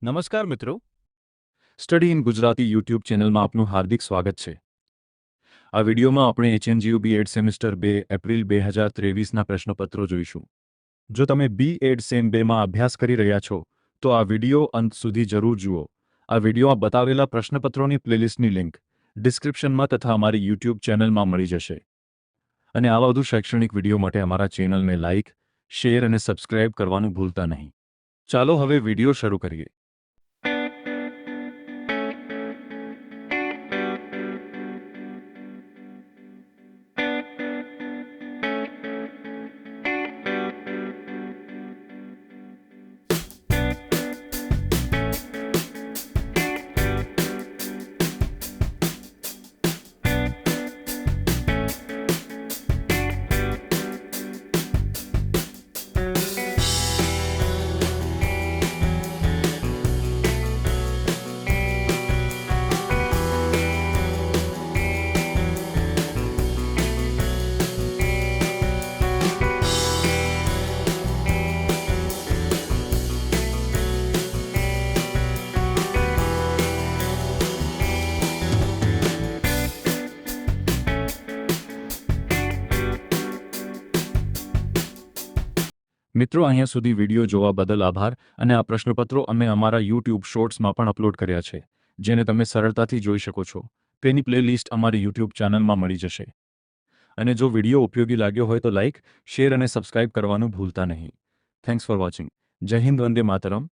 નમસ્કાર મિત્રો, study in Gujarati YouTube ચેનલમાં આપનું હાર્દિક સ્વાગત છે. આ વિડીયોમાં આપણે HNGU B.Ed સેમેસ્ટર 2 એપ્રિલ 2023ના પ્રશ્નપત્રો જોઈશું. જો તમે B.Ed સેમ 2માં અભ્યાસ કરી રહ્યા છો તો આ વિડીયો અંત સુધી જરૂર જુઓ. આ વિડીયોમાં બતાવેલા પ્રશ્નપત્રોની પ્લેલિસ્ટની લિંક ડિસ્ક્રિપ્શનમાં તથા અમારી યુટ્યુબ ચેનલમાં મળી જશે. અને આવા વધુ શૈક્ષણિક વિડીયો માટે અમારા ચેનલને લાઇક, શેર અને સબસ્ક્રાઇબ કરવાનું ભૂલતા નહીં. ચાલો હવે વિડીયો શરૂ કરીએ. મિત્રો, અહીંયા સુધી વિડીયો જોવા બદલ આભાર. અને આ પ્રશ્નપત્રો અમે અમારા યુટ્યુબ શોર્ટ્સમાં પણ અપલોડ કર્યા છે, જેને તમે સરળતાથી જોઈ શકો છો. તેની પ્લેલિસ્ટ અમારી યુટ્યુબ ચેનલમાં મળી જશે. અને જો વિડીયો ઉપયોગી લાગ્યો હોય તો લાઇક, શેર અને સબસ્ક્રાઇબ કરવાનું ભૂલતા નહીં. Thanks for watching. જય હિન્દ, વંદે માતરમ.